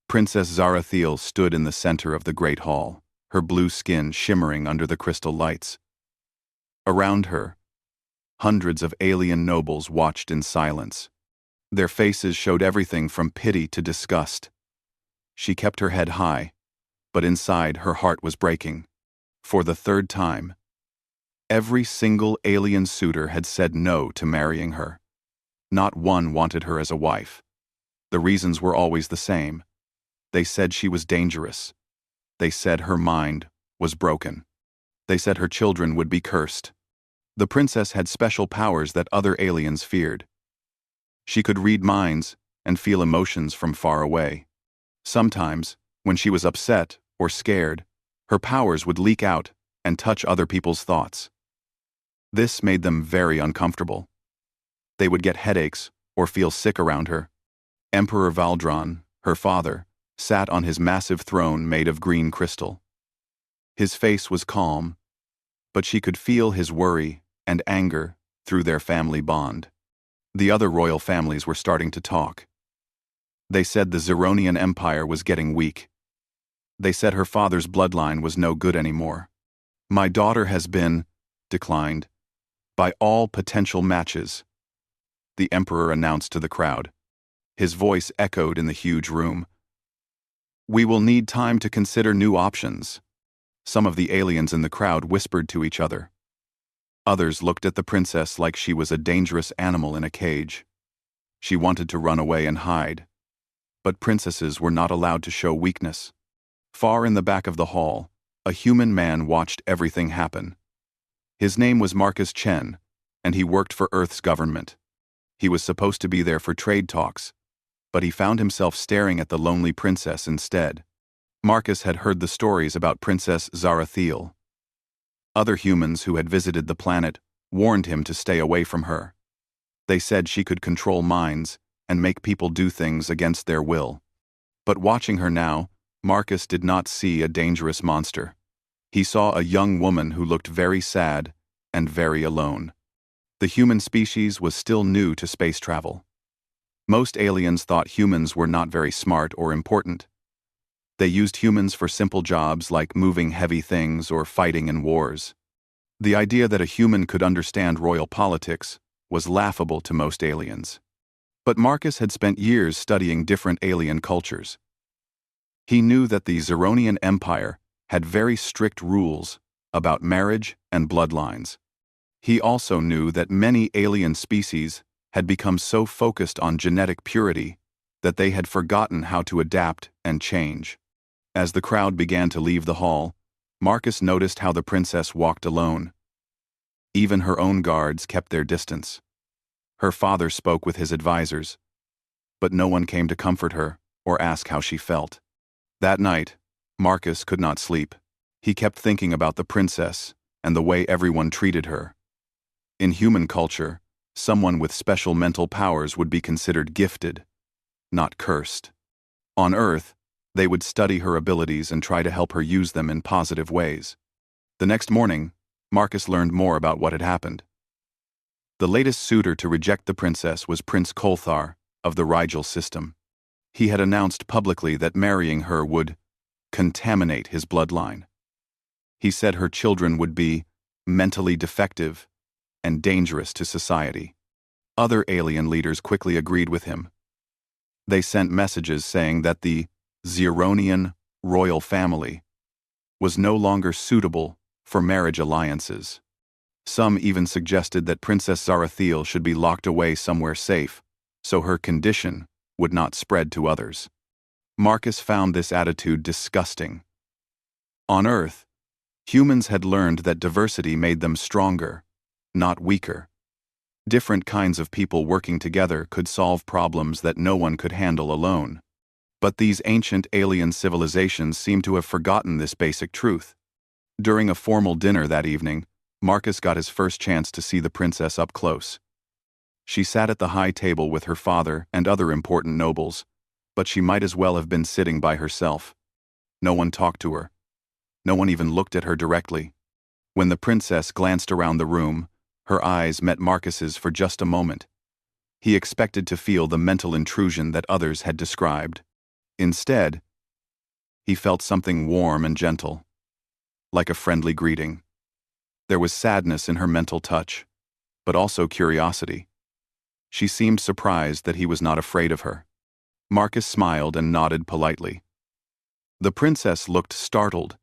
Princess Zarathiel stood in the center of the great hall, her blue skin shimmering under the crystal lights. Around her, hundreds of alien nobles watched in silence. Their faces showed everything from pity to disgust. She kept her head high, but inside her heart was breaking. For the third time, every single alien suitor had said no to marrying her. Not one wanted her as a wife. The reasons were always the same. They said she was dangerous. They said her mind was broken. They said her children would be cursed. The princess had special powers that other aliens feared. She could read minds and feel emotions from far away. Sometimes, when she was upset or scared, her powers would leak out and touch other people's thoughts. This made them very uncomfortable. They would get headaches or feel sick around her. Emperor Valdron, her father, sat on his massive throne made of green crystal. His face was calm, but she could feel his worry and anger through their family bond. The other royal families were starting to talk. They said the Zeronian Empire was getting weak. They said her father's bloodline was no good anymore. My daughter has been declined by all potential matches, the emperor announced to the crowd. His voice echoed in the huge room. We will need time to consider new options. Some of the aliens in the crowd whispered to each other. Others looked at the princess like she was a dangerous animal in a cage. She wanted to run away and hide. But princesses were not allowed to show weakness. Far in the back of the hall, a human man watched everything happen. His name was Marcus Chen, and he worked for Earth's government. He was supposed to be there for trade talks, but he found himself staring at the lonely princess instead. Marcus had heard the stories about Princess Zarathiel. Other humans who had visited the planet warned him to stay away from her. They said she could control minds and make people do things against their will. But watching her now, Marcus did not see a dangerous monster. He saw a young woman who looked very sad and very alone. The human species was still new to space travel. Most aliens thought humans were not very smart or important. They used humans for simple jobs like moving heavy things or fighting in wars. The idea that a human could understand royal politics was laughable to most aliens. But Marcus had spent years studying different alien cultures. He knew that the Zeronian Empire had very strict rules about marriage and bloodlines. He also knew that many alien species had become so focused on genetic purity that they had forgotten how to adapt and change. As the crowd began to leave the hall, Marcus noticed how the princess walked alone. Even her own guards kept their distance. Her father spoke with his advisors, but no one came to comfort her or ask how she felt. That night, Marcus could not sleep. He kept thinking about the princess and the way everyone treated her. In human culture, someone with special mental powers would be considered gifted, not cursed. On Earth, they would study her abilities and try to help her use them in positive ways. The next morning, Marcus learned more about what had happened. The latest suitor to reject the princess was Prince Kolthar of the Rigel system. He had announced publicly that marrying her would contaminate his bloodline. He said her children would be mentally defective and dangerous to society. Other alien leaders quickly agreed with him. They sent messages saying that the Zeronian royal family was no longer suitable for marriage alliances. Some even suggested that Princess Zarathiel should be locked away somewhere safe, so her condition would not spread to others. Marcus found this attitude disgusting. On Earth, humans had learned that diversity made them stronger, not weaker. Different kinds of people working together could solve problems that no one could handle alone. But these ancient alien civilizations seem to have forgotten this basic truth. During a formal dinner that evening, Marcus got his first chance to see the princess up close. She sat at the high table with her father and other important nobles, but she might as well have been sitting by herself. No one talked to her. No one even looked at her directly. When the princess glanced around the room, her eyes met Marcus's for just a moment. He expected to feel the mental intrusion that others had described. Instead, he felt something warm and gentle, like a friendly greeting. There was sadness in her mental touch, but also curiosity. She seemed surprised that he was not afraid of her. Marcus smiled and nodded politely. The princess looked startled,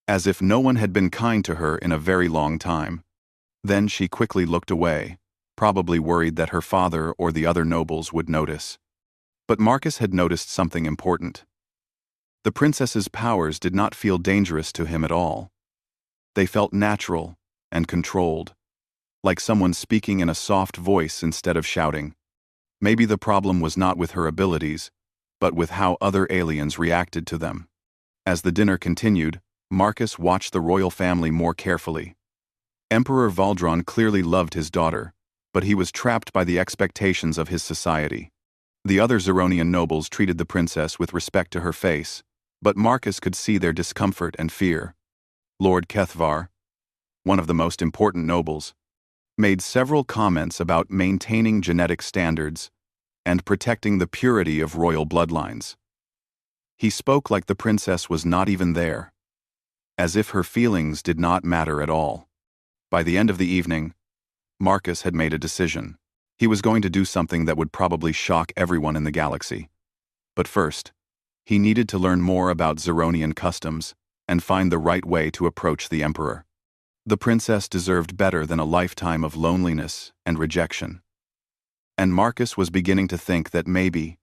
as if no one had been kind to her in a very long time. Then she quickly looked away, probably worried that her father or the other nobles would notice. But Marcus had noticed something important. The princess's powers did not feel dangerous to him at all. They felt natural and controlled, like someone speaking in a soft voice instead of shouting. Maybe the problem was not with her abilities, but with how other aliens reacted to them. As the dinner continued, Marcus watched the royal family more carefully. Emperor Valdron clearly loved his daughter, but he was trapped by the expectations of his society. The other Zeronian nobles treated the princess with respect to her face, but Marcus could see their discomfort and fear. Lord Kethvar, one of the most important nobles, made several comments about maintaining genetic standards and protecting the purity of royal bloodlines. He spoke like the princess was not even there, as if her feelings did not matter at all. By the end of the evening, Marcus had made a decision. He was going to do something that would probably shock everyone in the galaxy. But first, he needed to learn more about Zeronian customs and find the right way to approach the Emperor. The princess deserved better than a lifetime of loneliness and rejection. And Marcus was beginning to think that maybe,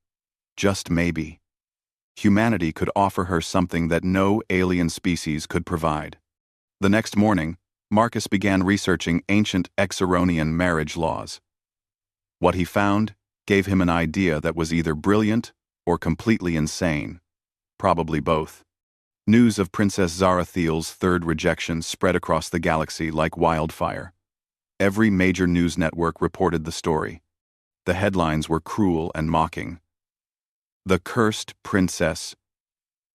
just maybe, humanity could offer her something that no alien species could provide. The next morning, Marcus began researching ancient Exeronian marriage laws. What he found gave him an idea that was either brilliant or completely insane, probably both. News of Princess Zarathiel's third rejection spread across the galaxy like wildfire. Every major news network reported the story. The headlines were cruel and mocking. "The Cursed Princess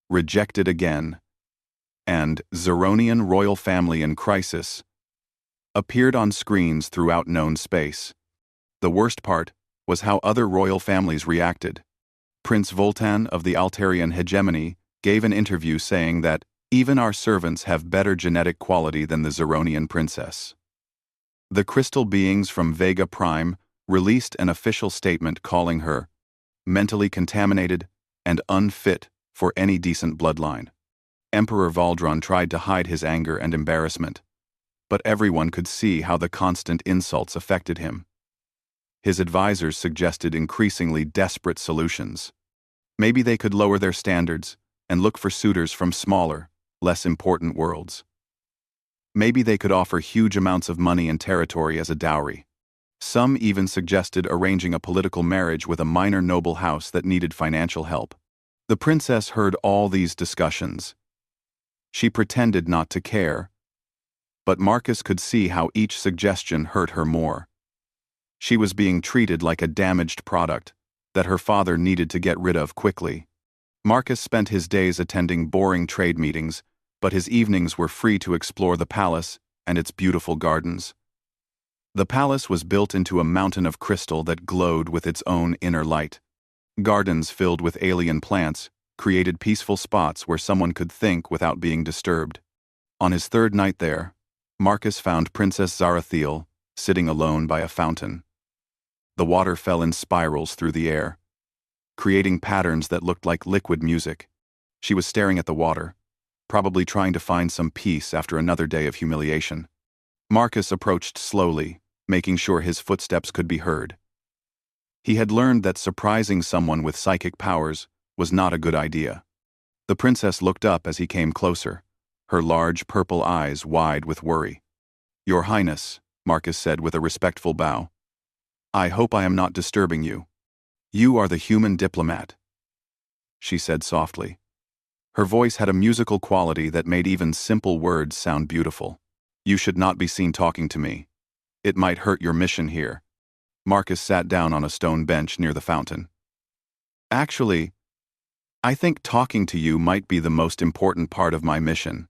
Rejected Again" and "Zeronian Royal Family in Crisis" appeared on screens throughout known space. The worst part was how other royal families reacted. Prince Voltan of the Altarian hegemony gave an interview saying that even our servants have better genetic quality than the Zeronian princess. The crystal beings from Vega Prime released an official statement calling her mentally contaminated and unfit for any decent bloodline. Emperor Valdron tried to hide his anger and embarrassment, but everyone could see how the constant insults affected him. His advisors suggested increasingly desperate solutions. Maybe they could lower their standards and look for suitors from smaller, less important worlds. Maybe they could offer huge amounts of money and territory as a dowry. Some even suggested arranging a political marriage with a minor noble house that needed financial help. The princess heard all these discussions. She pretended not to care, but Marcus could see how each suggestion hurt her more. She was being treated like a damaged product that her father needed to get rid of quickly. Marcus spent his days attending boring trade meetings, but his evenings were free to explore the palace and its beautiful gardens. The palace was built into a mountain of crystal that glowed with its own inner light. Gardens filled with alien plants created peaceful spots where someone could think without being disturbed. On his third night there, Marcus found Princess Zarathiel sitting alone by a fountain. The water fell in spirals through the air, creating patterns that looked like liquid music. She was staring at the water, probably trying to find some peace after another day of humiliation. Marcus approached slowly, making sure his footsteps could be heard. He had learned that surprising someone with psychic powers was not a good idea. The princess looked up as he came closer, her large purple eyes wide with worry. "Your Highness," Marcus said with a respectful bow, "I hope I am not disturbing you. You are the human diplomat," she said softly. Her voice had a musical quality that made even simple words sound beautiful. "You should not be seen talking to me. It might hurt your mission here." Marcus sat down on a stone bench near the fountain. "Actually, I think talking to you might be the most important part of my mission.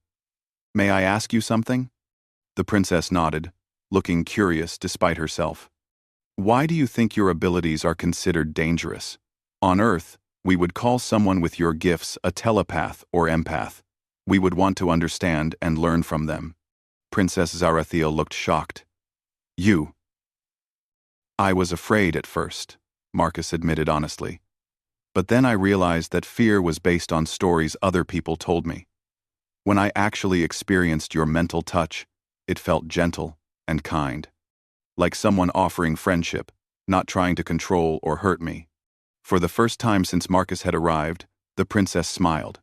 May I ask you something?" The princess nodded, looking curious despite herself. "Why do you think your abilities are considered dangerous? On Earth, We would call someone with your gifts a telepath or empath. We would want to understand and learn from them. Princess Zarathiel looked shocked. You. I was afraid at first, Marcus admitted honestly. But then I realized that fear was based on stories other people told me. When I actually experienced your mental touch, it felt gentle and kind. Like someone offering friendship, not trying to control or hurt me. For the first time since Marcus had arrived, the princess smiled.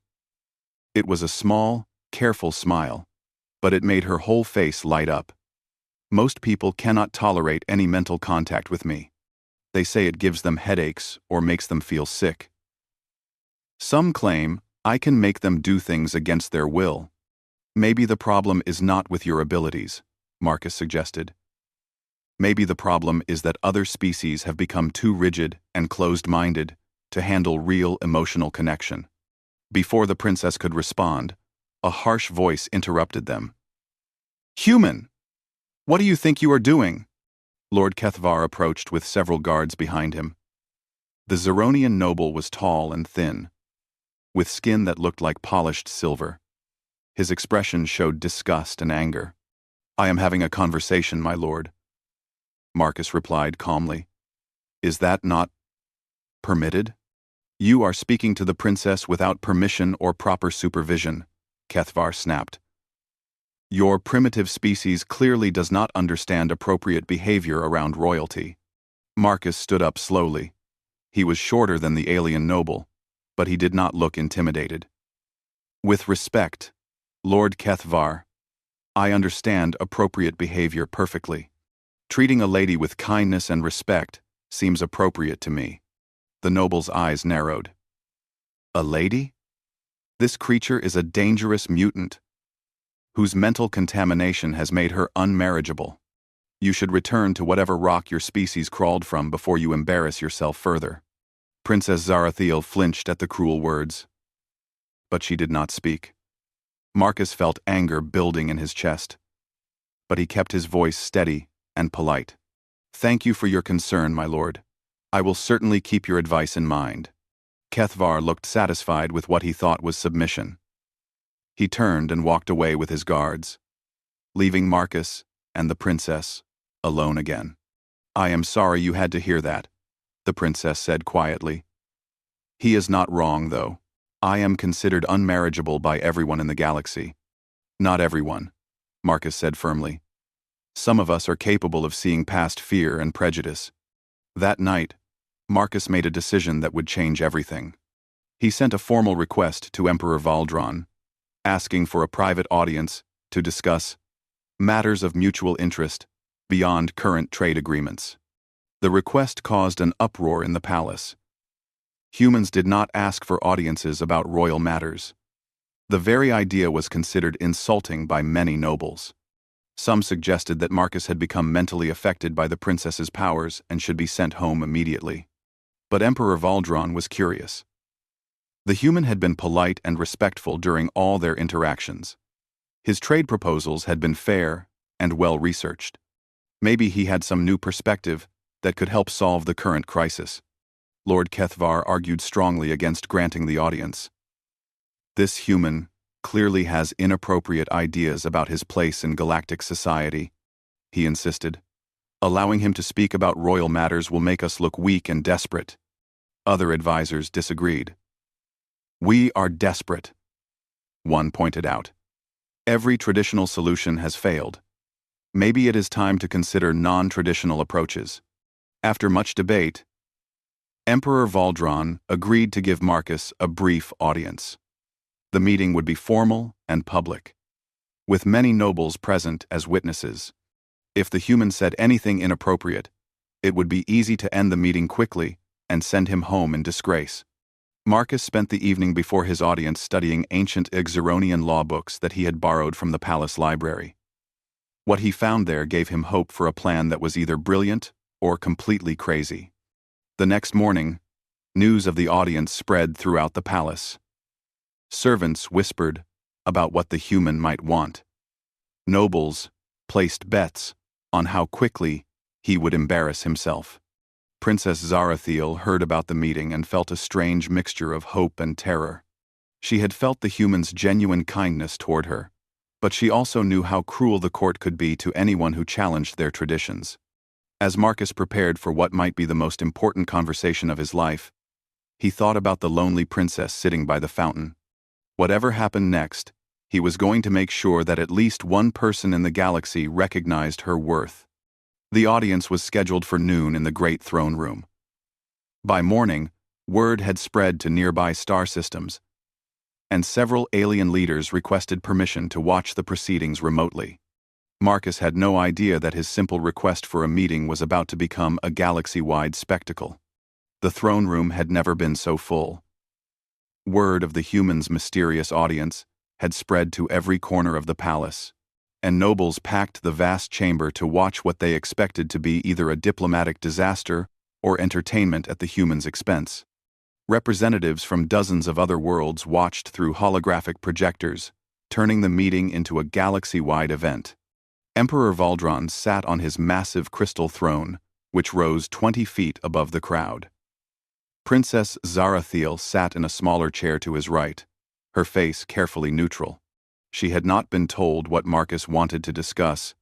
It was a small, careful smile, but it made her whole face light up. Most people cannot tolerate any mental contact with me. They say it gives them headaches or makes them feel sick. Some claim I can make them do things against their will. Maybe the problem is not with your abilities, Marcus suggested. Maybe the problem is that other species have become too rigid and closed-minded to handle real emotional connection. Before the princess could respond, a harsh voice interrupted them. Human! What do you think you are doing? Lord Kethvar approached with several guards behind him. The Zeronian noble was tall and thin, with skin that looked like polished silver. His expression showed disgust and anger. I am having a conversation, my lord. Marcus replied calmly. Is that not permitted? You are speaking to the princess without permission or proper supervision, Kethvar snapped. Your primitive species clearly does not understand appropriate behavior around royalty. Marcus stood up slowly. He was shorter than the alien noble, but he did not look intimidated. With respect, Lord Kethvar, I understand appropriate behavior perfectly. Treating a lady with kindness and respect seems appropriate to me. The noble's eyes narrowed. A lady? This creature is a dangerous mutant, whose mental contamination has made her unmarriageable. You should return to whatever rock your species crawled from before you embarrass yourself further. Princess Zarathiel flinched at the cruel words. But she did not speak. Marcus felt anger building in his chest. But he kept his voice steady and polite. Thank you for your concern, my lord. I will certainly keep your advice in mind. Kethvar looked satisfied with what he thought was submission. He turned and walked away with his guards, leaving Marcus and the princess alone again. I am sorry you had to hear that, the princess said quietly. He is not wrong, though. I am considered unmarriageable by everyone in the galaxy. Not everyone, Marcus said firmly. Some of us are capable of seeing past fear and prejudice. That night, Marcus made a decision that would change everything. He sent a formal request to Emperor Valdron, asking for a private audience to discuss matters of mutual interest beyond current trade agreements. The request caused an uproar in the palace. Humans did not ask for audiences about royal matters. The very idea was considered insulting by many nobles. Some suggested that Marcus had become mentally affected by the princess's powers and should be sent home immediately. But Emperor Valdron was curious. The human had been polite and respectful during all their interactions. His trade proposals had been fair and well-researched. Maybe he had some new perspective that could help solve the current crisis. Lord Kethvar argued strongly against granting the audience. This human clearly has inappropriate ideas about his place in galactic society, he insisted. Allowing him to speak about royal matters will make us look weak and desperate. Other advisors disagreed. We are desperate, one pointed out. Every traditional solution has failed. Maybe it is time to consider non-traditional approaches. After much debate, Emperor Valdron agreed to give Marcus a brief audience. The meeting would be formal and public, with many nobles present as witnesses. If the human said anything inappropriate, it would be easy to end the meeting quickly and send him home in disgrace. Marcus spent the evening before his audience studying ancient Xeronian law books that he had borrowed from the palace library. What he found there gave him hope for a plan that was either brilliant or completely crazy. The next morning, news of the audience spread throughout the palace. Servants whispered about what the human might want. Nobles placed bets on how quickly he would embarrass himself. Princess Zarathiel heard about the meeting and felt a strange mixture of hope and terror. She had felt the humans' genuine kindness toward her, but she also knew how cruel the court could be to anyone who challenged their traditions. As Marcus prepared for what might be the most important conversation of his life, he thought about the lonely princess sitting by the fountain. Whatever happened next, he was going to make sure that at least one person in the galaxy recognized her worth. The audience was scheduled for noon in the Great Throne Room. By morning, word had spread to nearby star systems, and several alien leaders requested permission to watch the proceedings remotely. Marcus had no idea that his simple request for a meeting was about to become a galaxy-wide spectacle. The throne room had never been so full. Word of the humans' mysterious audience had spread to every corner of the palace, and nobles packed the vast chamber to watch what they expected to be either a diplomatic disaster or entertainment at the humans' expense. Representatives from dozens of other worlds watched through holographic projectors, turning the meeting into a galaxy-wide event. Emperor Valdron sat on his massive crystal throne, which rose 20 feet above the crowd. Princess Zarathiel sat in a smaller chair to his right, her face carefully neutral. She had not been told what Marcus wanted to discuss,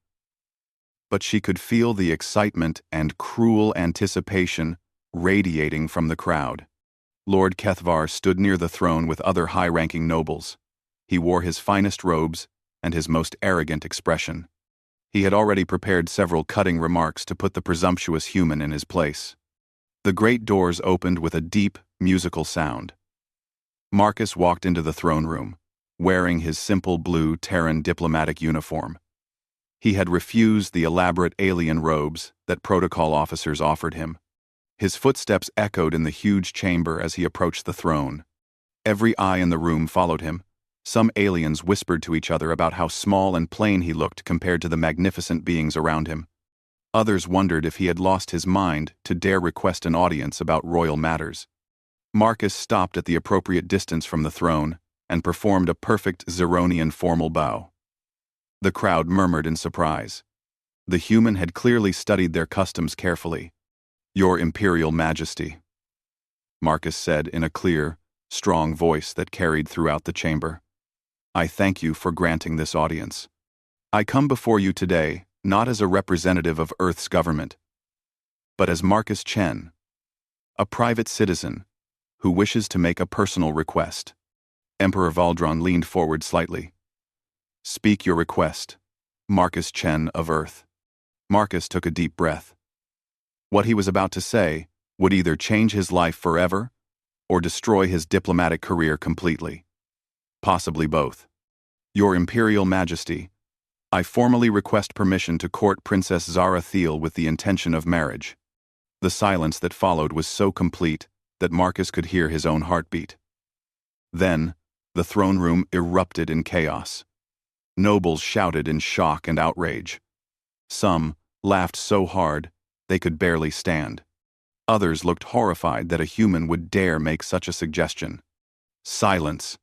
but she could feel the excitement and cruel anticipation radiating from the crowd. Lord Kethvar stood near the throne with other high-ranking nobles. He wore his finest robes and his most arrogant expression. He had already prepared several cutting remarks to put the presumptuous human in his place. The great doors opened with a deep, musical sound. Marcus walked into the throne room, wearing his simple blue Terran diplomatic uniform. He had refused the elaborate alien robes that protocol officers offered him. His footsteps echoed in the huge chamber as he approached the throne. Every eye in the room followed him. Some aliens whispered to each other about how small and plain he looked compared to the magnificent beings around him. Others wondered if he had lost his mind to dare request an audience about royal matters. Marcus stopped at the appropriate distance from the throne and performed a perfect Zeronian formal bow. The crowd murmured in surprise. The human had clearly studied their customs carefully. "Your Imperial Majesty," Marcus said in a clear, strong voice that carried throughout the chamber. "I thank you for granting this audience. I come before you today not as a representative of Earth's government, but as Marcus Chen, a private citizen who wishes to make a personal request." Emperor Valdron leaned forward slightly. "Speak your request, Marcus Chen of Earth." Marcus took a deep breath. What he was about to say would either change his life forever or destroy his diplomatic career completely. Possibly both. "Your Imperial Majesty, I formally request permission to court Princess Zarathiel with the intention of marriage." The silence that followed was so complete that Marcus could hear his own heartbeat. Then, the throne room erupted in chaos. Nobles shouted in shock and outrage. Some laughed so hard they could barely stand. Others looked horrified that a human would dare make such a suggestion. "Silence!"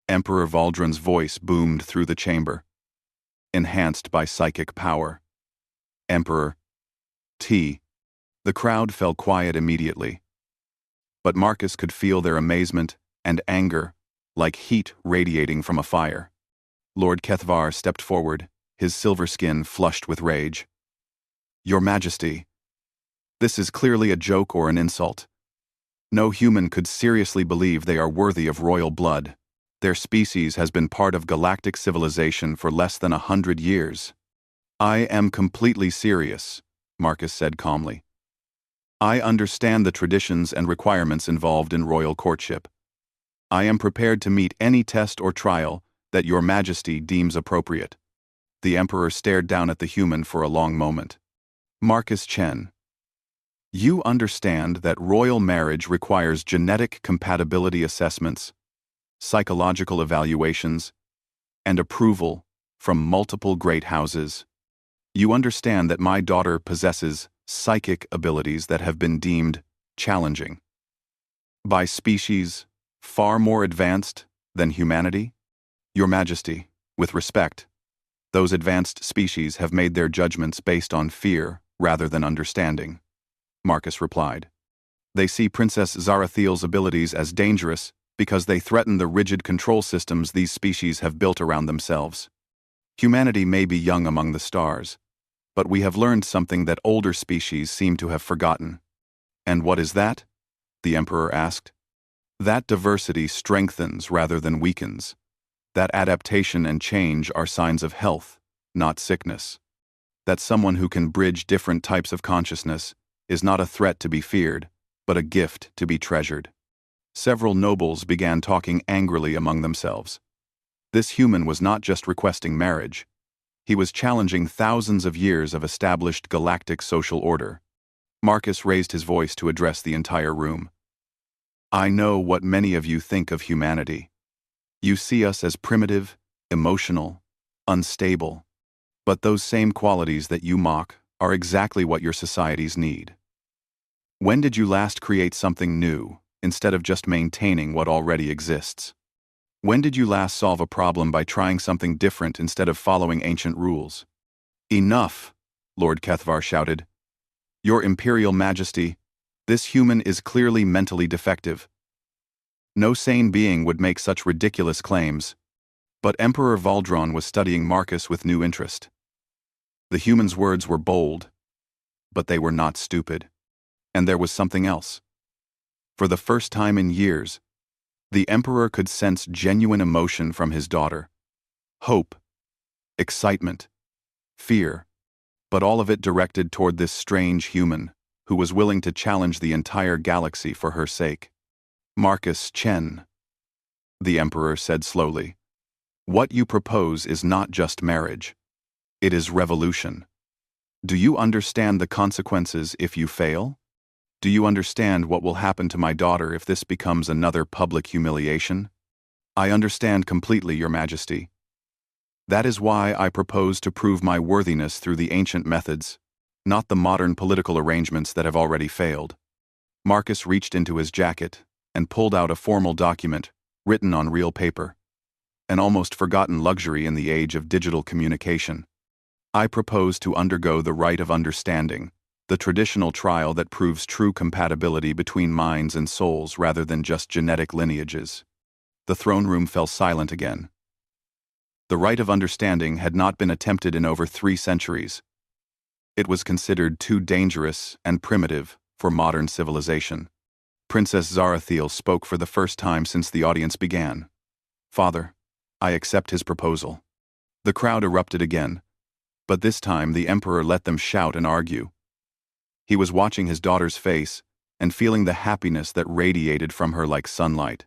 Emperor Valdron's voice boomed through the chamber, enhanced by psychic power. "Emperor T." The crowd fell quiet immediately, but Marcus could feel their amazement and anger like heat radiating from a fire. Lord Kethvar stepped forward, his silver skin flushed with rage. "Your Majesty, this is clearly a joke or an insult. No human could seriously believe they are worthy of royal blood. Their species has been part of galactic civilization for less than 100 years. "I am completely serious," Marcus said calmly. "I understand the traditions and requirements involved in royal courtship. I am prepared to meet any test or trial that your Majesty deems appropriate." The Emperor stared down at the human for a long moment. "Marcus Chen, you understand that royal marriage requires genetic compatibility assessments, psychological evaluations, and approval from multiple great houses. You understand that my daughter possesses psychic abilities that have been deemed challenging by species far more advanced than humanity? Your Majesty, with respect, those advanced species have made their judgments based on fear rather than understanding. Marcus replied. They see Princess Zarathiel's abilities as dangerous because they threaten the rigid control systems these species have built around themselves. Humanity may be young among the stars, but we have learned something that older species seem to have forgotten. And what is that? The Emperor asked. That diversity strengthens rather than weakens. That adaptation and change are signs of health, not sickness. That someone who can bridge different types of consciousness is not a threat to be feared, but a gift to be treasured. Several nobles began talking angrily among themselves. This human was not just requesting marriage. He was challenging thousands of years of established galactic social order. Marcus raised his voice to address the entire room. I know what many of you think of humanity. You see us as primitive, emotional, unstable. But those same qualities that you mock are exactly what your societies need. When did you last create something new, instead of just maintaining what already exists? When did you last solve a problem by trying something different instead of following ancient rules? Enough, Lord Kethvar shouted. Your Imperial Majesty, this human is clearly mentally defective. No sane being would make such ridiculous claims. But Emperor Valdron was studying Marcus with new interest. The human's words were bold, but they were not stupid. And there was something else. For the first time in years, the Emperor could sense genuine emotion from his daughter. Hope, excitement, fear, but all of it directed toward this strange human who was willing to challenge the entire galaxy for her sake. Marcus Chen, the Emperor said slowly, what you propose is not just marriage. It is revolution. Do you understand the consequences if you fail? Do you understand what will happen to my daughter if this becomes another public humiliation? I understand completely, Your Majesty. That is why I propose to prove my worthiness through the ancient methods, not the modern political arrangements that have already failed. Marcus reached into his jacket and pulled out a formal document written on real paper, an almost forgotten luxury in the age of digital communication. I propose to undergo the rite of understanding, the traditional trial that proves true compatibility between minds and souls rather than just genetic lineages. The throne room fell silent again. The rite of understanding had not been attempted in over 3 centuries. It was considered too dangerous and primitive for modern civilization. Princess Zarathiel spoke for the first time since the audience began. Father, I accept his proposal. The crowd erupted again, but this time the Emperor let them shout and argue. He was watching his daughter's face and feeling the happiness that radiated from her like sunlight.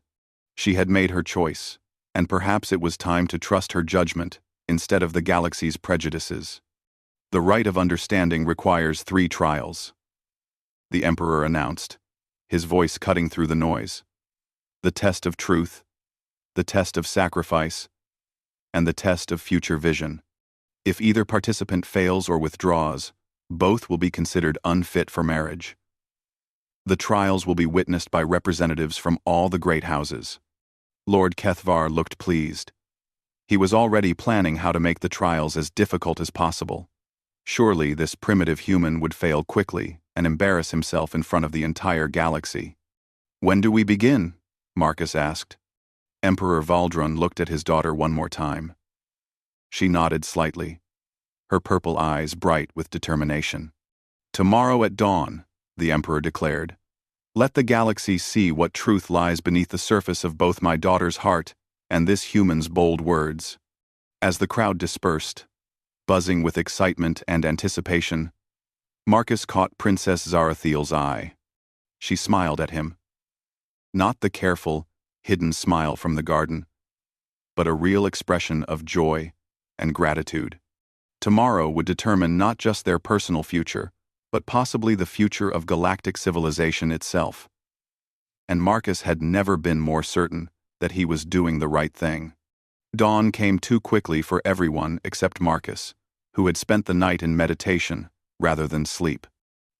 She had made her choice, and perhaps it was time to trust her judgment instead of the galaxy's prejudices. The rite of understanding requires 3 trials, the Emperor announced, his voice cutting through the noise. The test of truth, the test of sacrifice, and the test of future vision. If either participant fails or withdraws, both will be considered unfit for marriage. The trials will be witnessed by representatives from all the great houses. Lord Kethvar looked pleased. He was already planning how to make the trials as difficult as possible. Surely this primitive human would fail quickly and embarrass himself in front of the entire galaxy. When do we begin? Marcus asked. Emperor Valdron looked at his daughter one more time. She nodded slightly, her purple eyes bright with determination. Tomorrow at dawn, the Emperor declared. Let the galaxy see what truth lies beneath the surface of both my daughter's heart and this human's bold words. As the crowd dispersed, buzzing with excitement and anticipation, Marcus caught Princess Zarathiel's eye. She smiled at him. Not the careful, hidden smile from the garden, but a real expression of joy and gratitude. Tomorrow would determine not just their personal future, but possibly the future of galactic civilization itself. And Marcus had never been more certain that he was doing the right thing. Dawn came too quickly for everyone except Marcus, who had spent the night in meditation rather than sleep.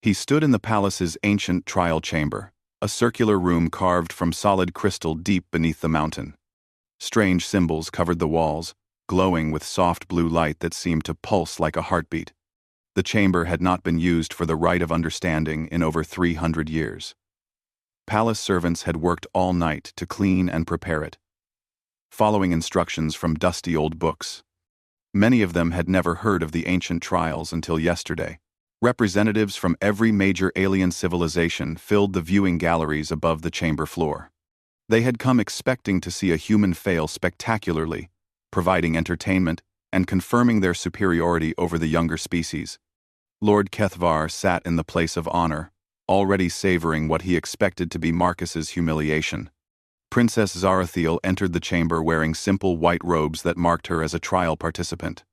He stood in the palace's ancient trial chamber, a circular room carved from solid crystal deep beneath the mountain. Strange symbols covered the walls, glowing with soft blue light that seemed to pulse like a heartbeat. The chamber had not been used for the rite of understanding in over 300 years. Palace servants had worked all night to clean and prepare it, following instructions from dusty old books. Many of them had never heard of the ancient trials until yesterday. Representatives from every major alien civilization filled the viewing galleries above the chamber floor. They had come expecting to see a human fail spectacularly, providing entertainment and confirming their superiority over the younger species. Lord Kethvar sat in the place of honor, already savoring what he expected to be Marcus's humiliation. Princess Zarathiel entered the chamber wearing simple white robes that marked her as a trial participant.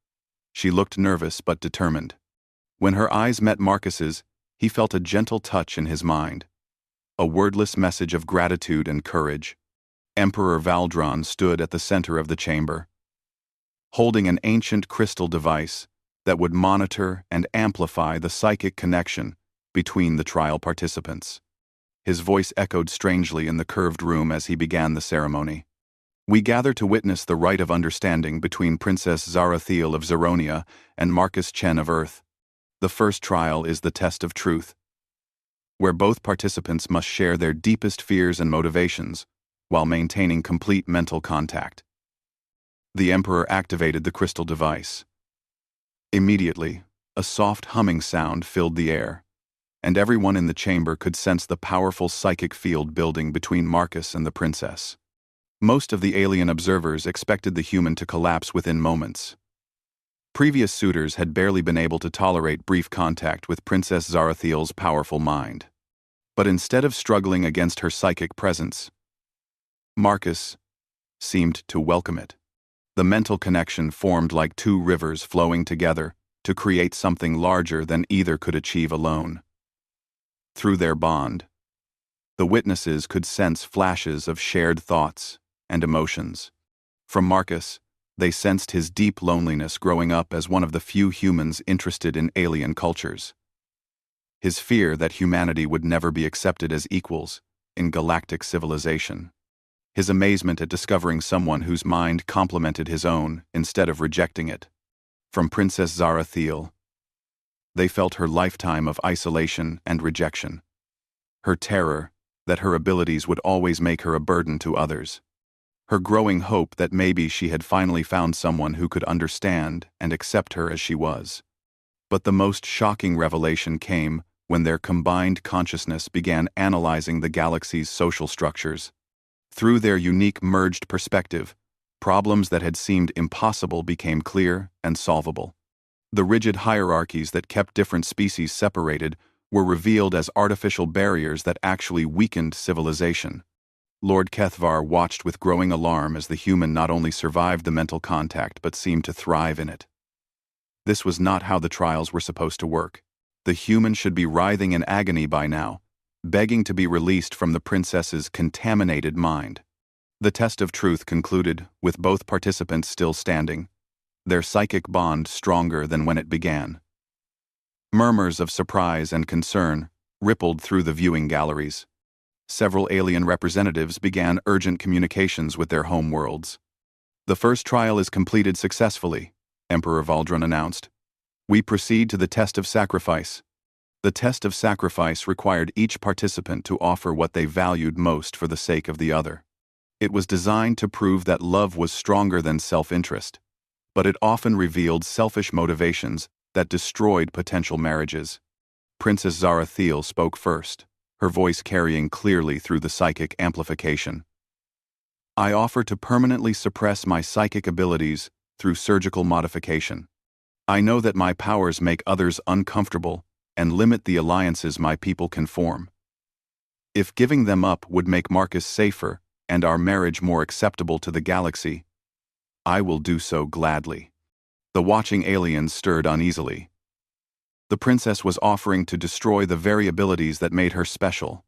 She looked nervous but determined. When her eyes met Marcus's, he felt a gentle touch in his mind. A wordless message of gratitude and courage. Emperor Valdron stood at the center of the chamber, holding an ancient crystal device that would monitor and amplify the psychic connection between the trial participants. His voice echoed strangely in the curved room as he began the ceremony. We gather to witness the rite of understanding between Princess Zarathiel of Zeronia and Marcus Chen of Earth. The first trial is the test of truth, where both participants must share their deepest fears and motivations while maintaining complete mental contact. The Emperor activated the crystal device. Immediately, a soft humming sound filled the air, and everyone in the chamber could sense the powerful psychic field building between Marcus and the princess. Most of the alien observers expected the human to collapse within moments. Previous suitors had barely been able to tolerate brief contact with Princess Zarathiel's powerful mind. But instead of struggling against her psychic presence, Marcus seemed to welcome it. The mental connection formed like two rivers flowing together to create something larger than either could achieve alone. Through their bond, the witnesses could sense flashes of shared thoughts and emotions. From Marcus, they sensed his deep loneliness growing up as one of the few humans interested in alien cultures. His fear that humanity would never be accepted as equals in galactic civilization. His amazement at discovering someone whose mind complemented his own instead of rejecting it. From Princess Zarathiel, they felt her lifetime of isolation and rejection. Her terror that her abilities would always make her a burden to others. Her growing hope that maybe she had finally found someone who could understand and accept her as she was. But the most shocking revelation came when their combined consciousness began analyzing the galaxy's social structures. Through their unique merged perspective, problems that had seemed impossible became clear and solvable. The rigid hierarchies that kept different species separated were revealed as artificial barriers that actually weakened civilization. Lord Kethvar watched with growing alarm as the human not only survived the mental contact but seemed to thrive in it. This was not how the trials were supposed to work. The human should be writhing in agony by now, begging to be released from the princess's contaminated mind. The test of truth concluded, with both participants still standing, their psychic bond stronger than when it began. Murmurs of surprise and concern rippled through the viewing galleries. Several alien representatives began urgent communications with their home worlds. The first trial is completed successfully, Emperor Valdron announced. We proceed to the test of sacrifice. The test of sacrifice required each participant to offer what they valued most for the sake of the other. It was designed to prove that love was stronger than self-interest, but it often revealed selfish motivations that destroyed potential marriages. Princess Zarathiel spoke first, her voice carrying clearly through the psychic amplification. I offer to permanently suppress my psychic abilities through surgical modification. I know that my powers make others uncomfortable and limit the alliances my people can form. If giving them up would make Marcus safer and our marriage more acceptable to the galaxy, I will do so gladly. The watching aliens stirred uneasily. The princess was offering to destroy the very abilities that made her special,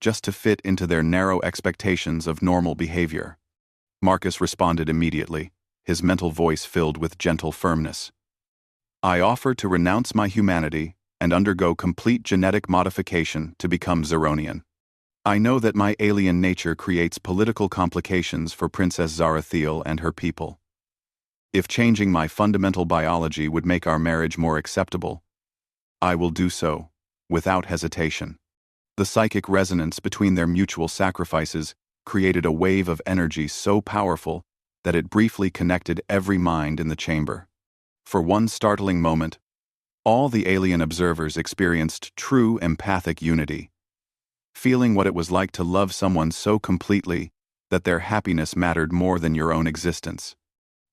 just to fit into their narrow expectations of normal behavior. Marcus responded immediately, his mental voice filled with gentle firmness. I offer to renounce my humanity and undergo complete genetic modification to become Zeronian. I know that my alien nature creates political complications for Princess Zarathiel and her people. If changing my fundamental biology would make our marriage more acceptable, I will do so, without hesitation. The psychic resonance between their mutual sacrifices created a wave of energy so powerful that it briefly connected every mind in the chamber. For one startling moment, all the alien observers experienced true empathic unity, feeling what it was like to love someone so completely that their happiness mattered more than your own existence.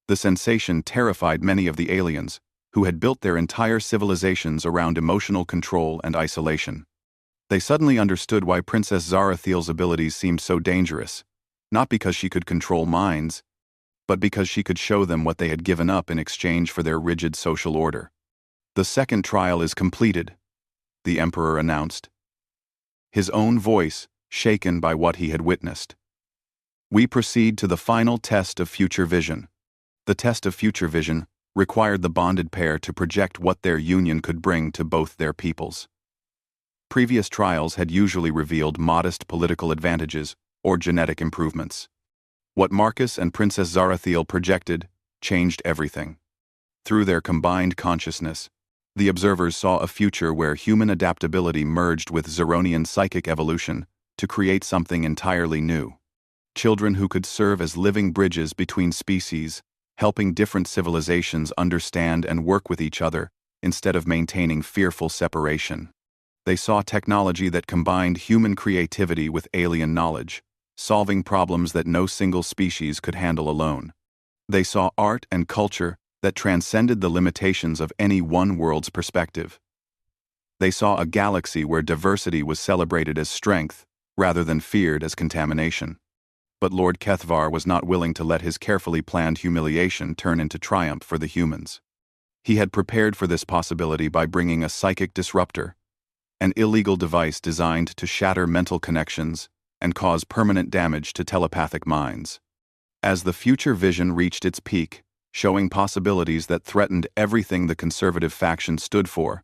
The sensation terrified many of the aliens, who had built their entire civilizations around emotional control and isolation. They suddenly understood why Princess Zarathiel's abilities seemed so dangerous, not because she could control minds, but because she could show them what they had given up in exchange for their rigid social order. "The second trial is completed," the Emperor announced, his own voice shaken by what he had witnessed. "We proceed to the final test of future vision." The test of future vision required the bonded pair to project what their union could bring to both their peoples. Previous trials had usually revealed modest political advantages or genetic improvements. What Marcus and Princess Zarathiel projected changed everything. Through their combined consciousness, the observers saw a future where human adaptability merged with Zeronian psychic evolution to create something entirely new. Children who could serve as living bridges between species, helping different civilizations understand and work with each other instead of maintaining fearful separation. They saw technology that combined human creativity with alien knowledge, solving problems that no single species could handle alone. They saw art and culture that transcended the limitations of any one world's perspective. They saw a galaxy where diversity was celebrated as strength rather than feared as contamination. But Lord Kethvar was not willing to let his carefully planned humiliation turn into triumph for the humans. He had prepared for this possibility by bringing a psychic disruptor, an illegal device designed to shatter mental connections and cause permanent damage to telepathic minds. As the future vision reached its peak, showing possibilities that threatened everything the conservative faction stood for,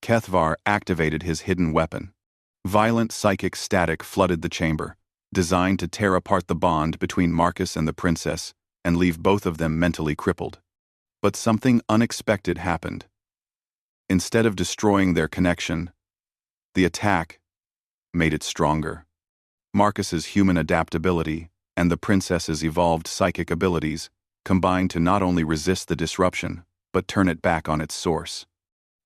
Kethvar activated his hidden weapon. Violent psychic static flooded the chamber, designed to tear apart the bond between Marcus and the princess and leave both of them mentally crippled. But something unexpected happened. Instead of destroying their connection, the attack made it stronger. Marcus's human adaptability and the princess's evolved psychic abilities combined to not only resist the disruption, but turn it back on its source.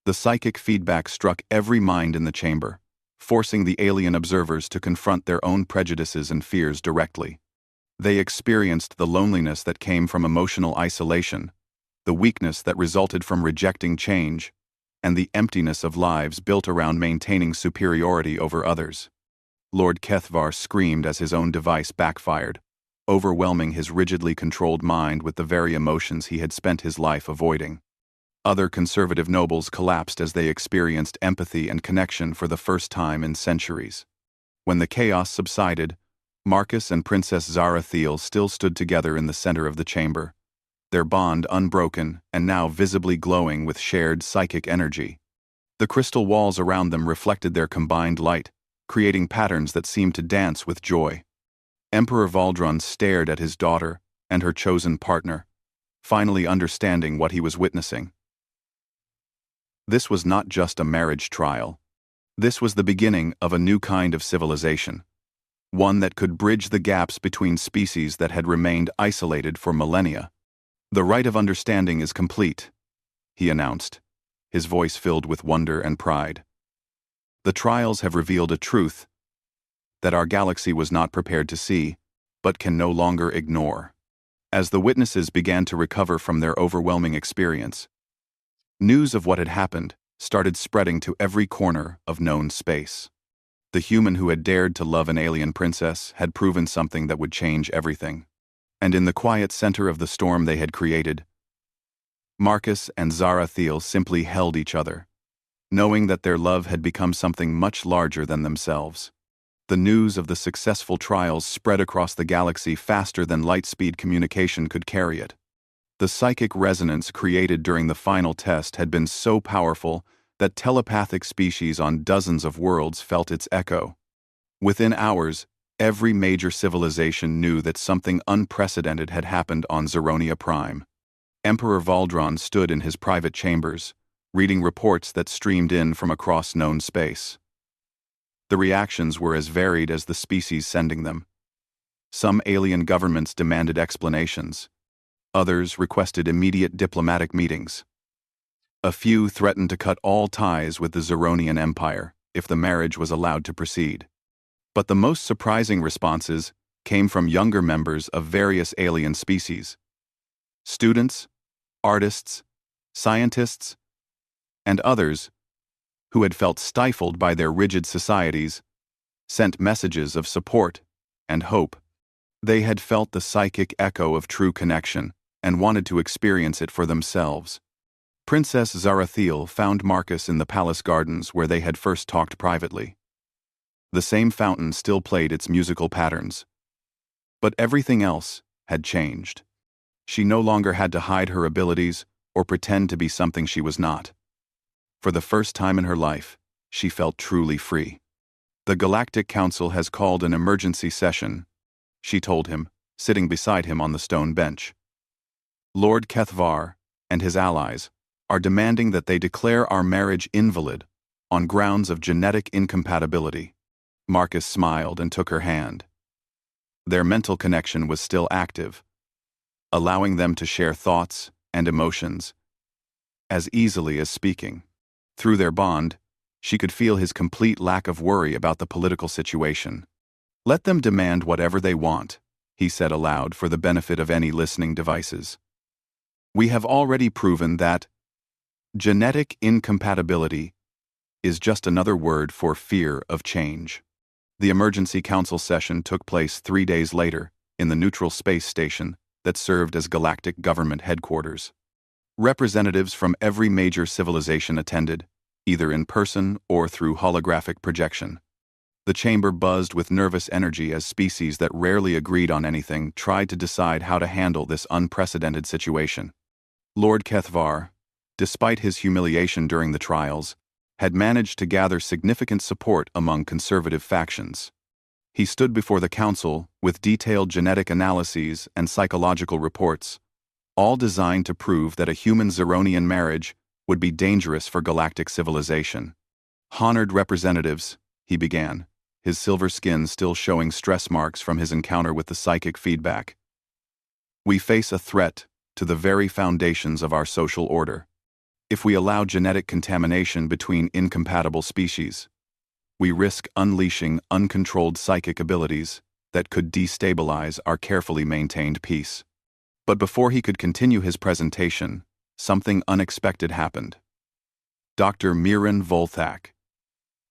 The psychic feedback struck every mind in the chamber, forcing the alien observers to confront their own prejudices and fears directly. They experienced the loneliness that came from emotional isolation, the weakness that resulted from rejecting change, and the emptiness of lives built around maintaining superiority over others. Lord Kethvar screamed as his own device backfired, overwhelming his rigidly controlled mind with the very emotions he had spent his life avoiding. Other conservative nobles collapsed as they experienced empathy and connection for the first time in centuries. When the chaos subsided, Marcus and Princess Zarathiel still stood together in the center of the chamber, their bond unbroken and now visibly glowing with shared psychic energy. The crystal walls around them reflected their combined light, creating patterns that seemed to dance with joy. Emperor Valdron stared at his daughter and her chosen partner, finally understanding what he was witnessing. This was not just a marriage trial. This was the beginning of a new kind of civilization, one that could bridge the gaps between species that had remained isolated for millennia. "The rite of understanding is complete," he announced, his voice filled with wonder and pride. "The trials have revealed a truth that our galaxy was not prepared to see, but can no longer ignore." As the witnesses began to recover from their overwhelming experience, news of what had happened started spreading to every corner of known space. The human who had dared to love an alien princess had proven something that would change everything. And in the quiet center of the storm they had created, Marcus and Zarathiel simply held each other, knowing that their love had become something much larger than themselves. The news of the successful trials spread across the galaxy faster than light-speed communication could carry it. The psychic resonance created during the final test had been so powerful that telepathic species on dozens of worlds felt its echo. Within hours, every major civilization knew that something unprecedented had happened on Zeronia Prime. Emperor Valdron stood in his private chambers, reading reports that streamed in from across known space. The reactions were as varied as the species sending them. Some alien governments demanded explanations. Others requested immediate diplomatic meetings. A few threatened to cut all ties with the Zeronian Empire if the marriage was allowed to proceed. But the most surprising responses came from younger members of various alien species. Students, artists, scientists, and others who had felt stifled by their rigid societies sent messages of support and hope. They had felt the psychic echo of true connection and wanted to experience it for themselves. Princess Zarathiel found Marcus in the palace gardens where they had first talked privately. The same fountain still played its musical patterns. But everything else had changed. She no longer had to hide her abilities or pretend to be something she was not. For the first time in her life, she felt truly free. "The Galactic Council has called an emergency session," she told him, sitting beside him on the stone bench. "Lord Kethvar and his allies are demanding that they declare our marriage invalid on grounds of genetic incompatibility." Marcus smiled and took her hand. Their mental connection was still active, allowing them to share thoughts and emotions as easily as speaking. Through their bond, she could feel his complete lack of worry about the political situation. "Let them demand whatever they want," he said aloud for the benefit of any listening devices. "We have already proven that genetic incompatibility is just another word for fear of change." The emergency council session took place 3 days later in the neutral space station that served as galactic government headquarters. Representatives from every major civilization attended, either in person or through holographic projection. The chamber buzzed with nervous energy as species that rarely agreed on anything tried to decide how to handle this unprecedented situation. Lord Kethvar, despite his humiliation during the trials, had managed to gather significant support among conservative factions. He stood before the council with detailed genetic analyses and psychological reports, all designed to prove that a human-Zeronian marriage would be dangerous for galactic civilization. "Honored representatives," he began, his silver skin still showing stress marks from his encounter with the psychic feedback. "We face a threat to the very foundations of our social order. If we allow genetic contamination between incompatible species, we risk unleashing uncontrolled psychic abilities that could destabilize our carefully maintained peace." But before he could continue his presentation, something unexpected happened. Dr. Miran Volthak,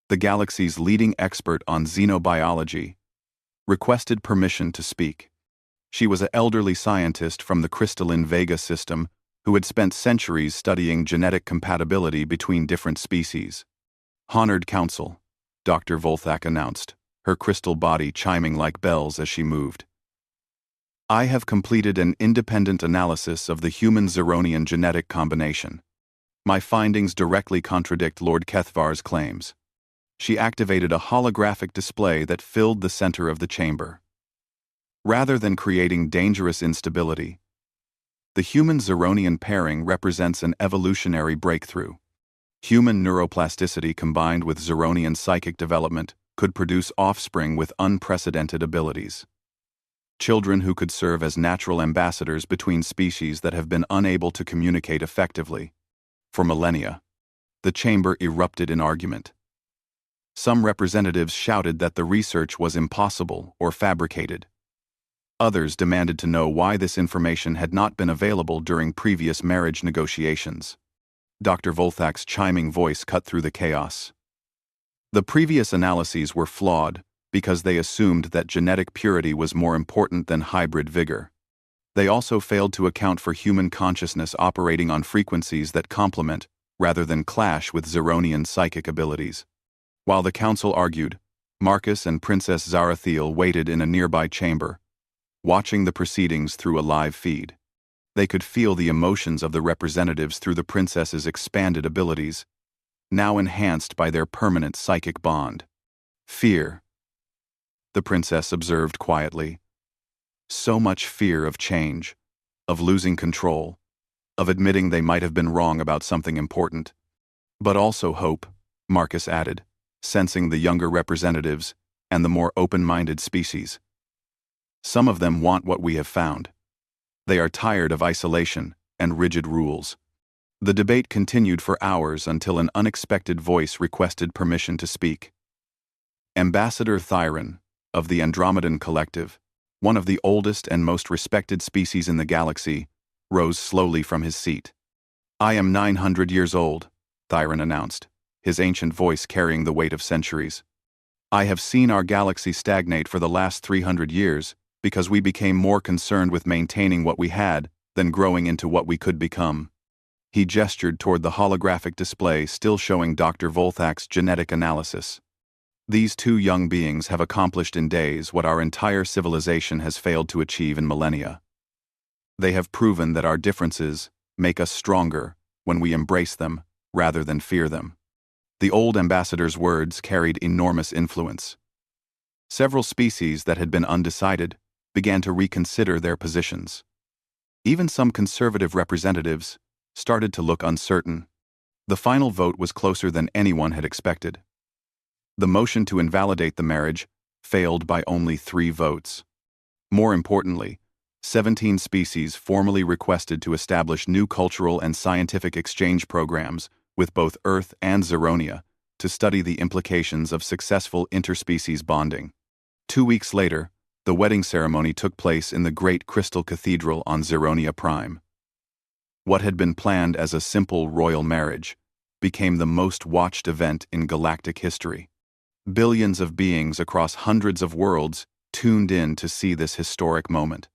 the galaxy's leading expert on xenobiology, requested permission to speak. She was an elderly scientist from the crystalline Vega system who had spent centuries studying genetic compatibility between different species. "Honored Council," Dr. Volthak announced, her crystal body chiming like bells as she moved. "I have completed an independent analysis of the human-Zeronian genetic combination. My findings directly contradict Lord Kethvar's claims." She activated a holographic display that filled the center of the chamber. Rather than creating dangerous instability, the human-Zeronian pairing represents an evolutionary breakthrough. Human neuroplasticity combined with Zeronian psychic development could produce offspring with unprecedented abilities. Children who could serve as natural ambassadors between species that have been unable to communicate effectively. For millennia, the chamber erupted in argument. Some representatives shouted that the research was impossible or fabricated. Others demanded to know why this information had not been available during previous marriage negotiations. Dr. Volthak's chiming voice cut through the chaos. The previous analyses were flawed because they assumed that genetic purity was more important than hybrid vigor. They also failed to account for human consciousness operating on frequencies that complement, rather than clash with Zeronian psychic abilities. While the council argued, Marcus and Princess Zarathiel waited in a nearby chamber, watching the proceedings through a live feed. They could feel the emotions of the representatives through the princess's expanded abilities, now enhanced by their permanent psychic bond. "Fear," the princess observed quietly. "So much fear of change, of losing control. of admitting they might have been wrong about something important. But also hope, Marcus added, sensing the younger representatives and the more open-minded species. Some of them want what we have found. They are tired of isolation and rigid rules. The debate continued for hours until an unexpected voice requested permission to speak. Ambassador Thyron, of the Andromedan Collective, one of the oldest and most respected species in the galaxy, rose slowly from his seat. "I am 900 years old," Thyron announced, his ancient voice carrying the weight of centuries. "I have seen our galaxy stagnate for the last 300 years because we became more concerned with maintaining what we had than growing into what we could become." He gestured toward the holographic display still showing Dr. Volthak's genetic analysis. "These two young beings have accomplished in days what our entire civilization has failed to achieve in millennia. They have proven that our differences make us stronger when we embrace them rather than fear them." The old ambassador's words carried enormous influence. Several species that had been undecided began to reconsider their positions. Even some conservative representatives started to look uncertain. The final vote was closer than anyone had expected. The motion to invalidate the marriage failed by only 3 votes. More importantly, 17 species formally requested to establish new cultural and scientific exchange programs with both Earth and Zeronia to study the implications of successful interspecies bonding. 2 weeks later, the wedding ceremony took place in the Great Crystal Cathedral on Zeronia Prime. What had been planned as a simple royal marriage became the most watched event in galactic history. Billions of beings across hundreds of worlds tuned in to see this historic moment.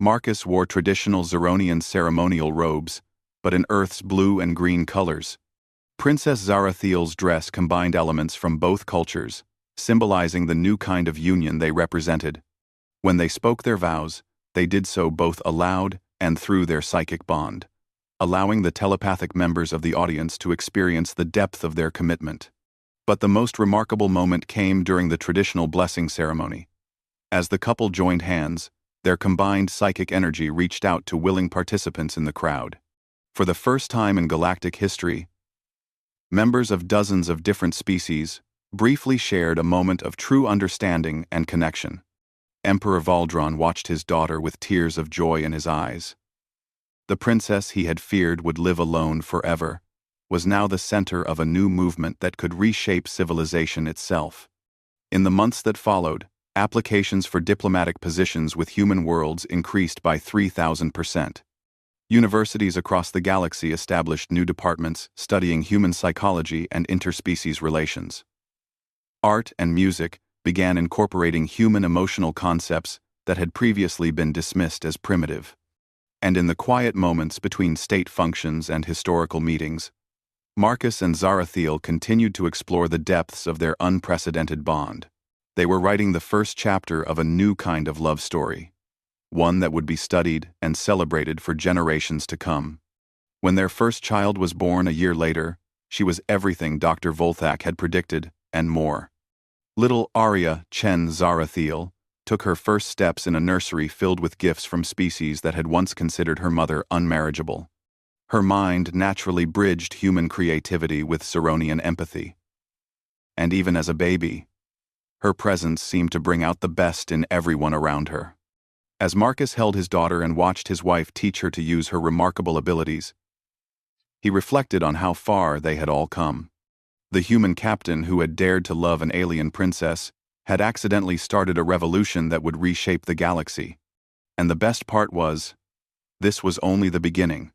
Marcus wore traditional Zeronian ceremonial robes, but in Earth's blue and green colors. Princess Zarathiel's dress combined elements from both cultures, symbolizing the new kind of union they represented. When they spoke their vows, they did so both aloud and through their psychic bond, allowing the telepathic members of the audience to experience the depth of their commitment. But the most remarkable moment came during the traditional blessing ceremony. As the couple joined hands, their combined psychic energy reached out to willing participants in the crowd. For the first time in galactic history, members of dozens of different species briefly shared a moment of true understanding and connection. Emperor Valdron watched his daughter with tears of joy in his eyes. The princess he had feared would live alone forever was now the center of a new movement that could reshape civilization itself. In the months that followed, applications for diplomatic positions with human worlds increased by 3,000%. Universities across the galaxy established new departments studying human psychology and interspecies relations. Art and music began incorporating human emotional concepts that had previously been dismissed as primitive. And in the quiet moments between state functions and historical meetings, Marcus and Zarathiel continued to explore the depths of their unprecedented bond. They were writing the first chapter of a new kind of love story, one that would be studied and celebrated for generations to come. When their first child was born a year later, she was everything Dr. Volthak had predicted, and more. Little Arya Chen Zarathiel took her first steps in a nursery filled with gifts from species that had once considered her mother unmarriageable. Her mind naturally bridged human creativity with Zeronian empathy. And even as a baby, her presence seemed to bring out the best in everyone around her. As Marcus held his daughter and watched his wife teach her to use her remarkable abilities, he reflected on how far they had all come. The human captain who had dared to love an alien princess had accidentally started a revolution that would reshape the galaxy. And the best part was, this was only the beginning.